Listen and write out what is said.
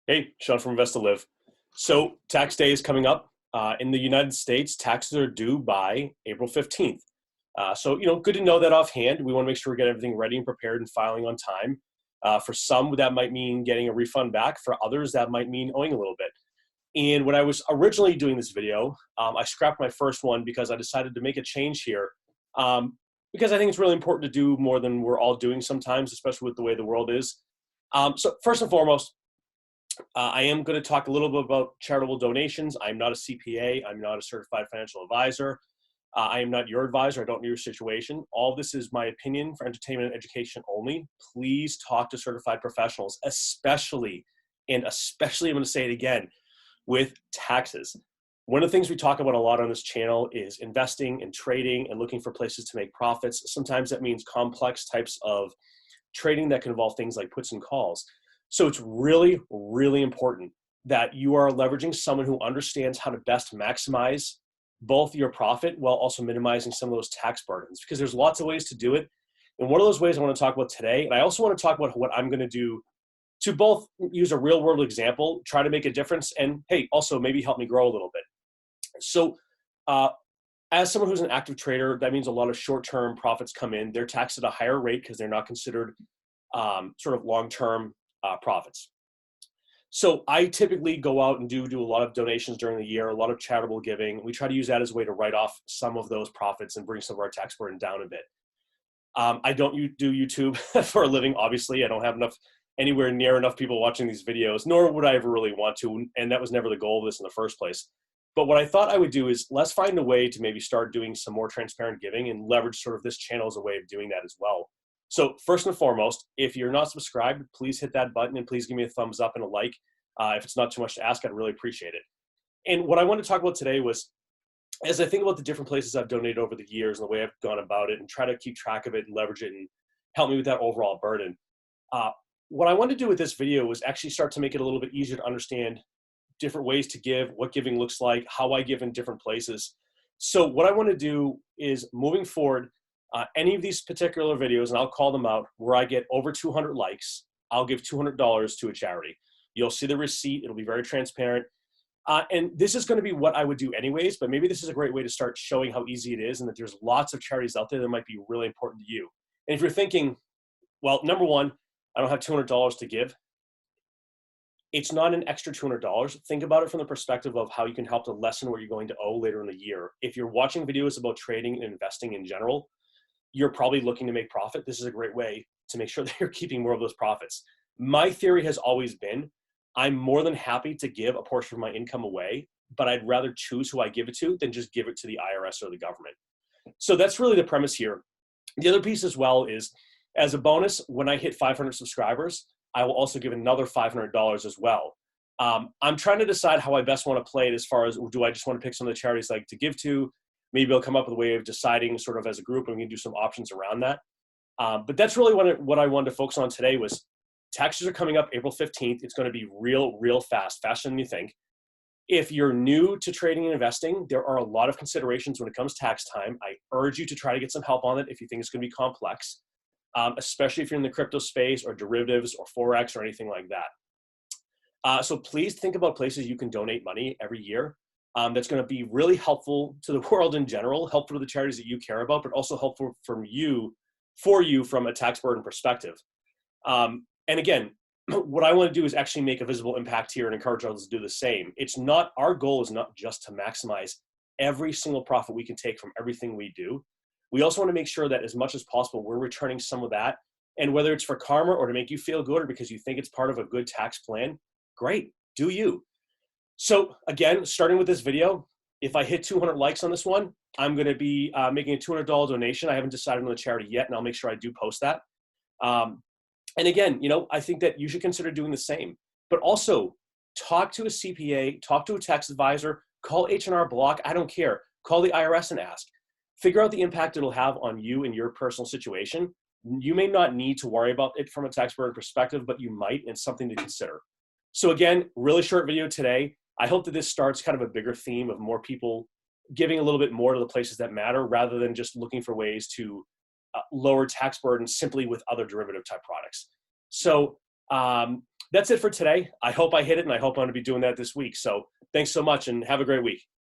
Hey, Sean from Invest to Live. So tax day is coming up. In the United States, taxes are due by April 15th. Good to know that offhand. We want to make sure we get everything ready and prepared and filing on time. For some, that might mean getting a refund back. For others, that might mean owing a little bit. And when I was originally doing this video, I scrapped my first one because I decided to make a change here. Because I think it's really important to do more than we're all doing sometimes, especially with the way the world is. So first and foremost, I am going to talk a little bit about charitable donations. I'm not a CPA. I'm not a certified financial advisor. I am not your advisor. I don't know your situation. All this is my opinion for entertainment and education only. Please talk to certified professionals, especially, I'm going to say it again, with taxes. One of the things we talk about a lot on this channel is investing and trading and looking for places to make profits. Sometimes that means complex types of trading that can involve things like puts and calls. So it's really, really important that you are leveraging someone who understands how to best maximize both your profit while also minimizing some of those tax burdens, because there's lots of ways to do it. And one of those ways I want to talk about today, and I also want to talk about what I'm going to do to both use a real world example, try to make a difference, and hey, also maybe help me grow a little bit. So as someone who's an active trader, that means a lot of short-term profits come in. They're taxed at a higher rate because they're not considered sort of long-term profits. So I typically go out and do a lot of donations during the year, a lot of charitable giving. We try to use that as a way to write off some of those profits and bring some of our tax burden down a bit. I don't do YouTube for a living, obviously. I don't have anywhere near enough people watching these videos, nor would I ever really want to. And that was never the goal of this in the first place. But what I thought I would do is let's find a way to maybe start doing some more transparent giving and leverage sort of this channel as a way of doing that as well. So first and foremost, if you're not subscribed, please hit that button and please give me a thumbs up and a like. If it's not too much to ask, I'd really appreciate it. And what I want to talk about today was, as I think about the different places I've donated over the years and the way I've gone about it and try to keep track of it and leverage it and help me with that overall burden. What I want to do with this video was actually start to make it a little bit easier to understand different ways to give, what giving looks like, how I give in different places. So what I want to do is moving forward, any of these particular videos, and I'll call them out, where I get over 200 likes, I'll give $200 to a charity. You'll see the receipt. It'll be very transparent. And this is going to be what I would do anyways, but maybe this is a great way to start showing how easy it is and that there's lots of charities out there that might be really important to you. And if you're thinking, well, number one, I don't have $200 to give, it's not an extra $200. Think about it from the perspective of how you can help to lessen what you're going to owe later in the year. If you're watching videos about trading and investing in general, you're probably looking to make profit. This is a great way to make sure that you're keeping more of those profits. My theory has always been, I'm more than happy to give a portion of my income away, but I'd rather choose who I give it to than just give it to the IRS or the government. So that's really the premise here. The other piece as well is, as a bonus, when I hit 500 subscribers, I will also give another $500 as well. I'm trying to decide how I best want to play it as far as, do I just want to pick some of the charities I like to give to? Maybe I'll come up with a way of deciding sort of as a group, and we can do some options around that. But that's really what I wanted to focus on today was taxes are coming up April 15th. It's going to be real fast, faster than you think. If you're new to trading and investing, there are a lot of considerations when it comes tax time. I urge you to try to get some help on it if you think it's going to be complex, especially if you're in the crypto space or derivatives or Forex or anything like that. So please think about places you can donate money every year. That's going to be really helpful to the world in general, helpful to the charities that you care about, but also helpful for you from a tax burden perspective. And again, what I want to do is actually make a visible impact here and encourage others to do the same. Our goal is not just to maximize every single profit we can take from everything we do. We also want to make sure that as much as possible, we're returning some of that. And whether it's for karma or to make you feel good or because you think it's part of a good tax plan, great, do you. So again, starting with this video, if I hit 200 likes on this one, I'm going to be making a $200 donation. I haven't decided on the charity yet, and I'll make sure I do post that. And again, I think that you should consider doing the same. But also, talk to a CPA, talk to a tax advisor, call H&R Block, I don't care. Call the IRS and ask. Figure out the impact it'll have on you and your personal situation. You may not need to worry about it from a tax burden perspective, but you might, and it's something to consider. So again, really short video today. I hope that this starts kind of a bigger theme of more people giving a little bit more to the places that matter rather than just looking for ways to lower tax burden simply with other derivative type products. So That's it for today. I hope I hit it, and I hope I'm going to be doing that this week. So thanks so much, and have a great week.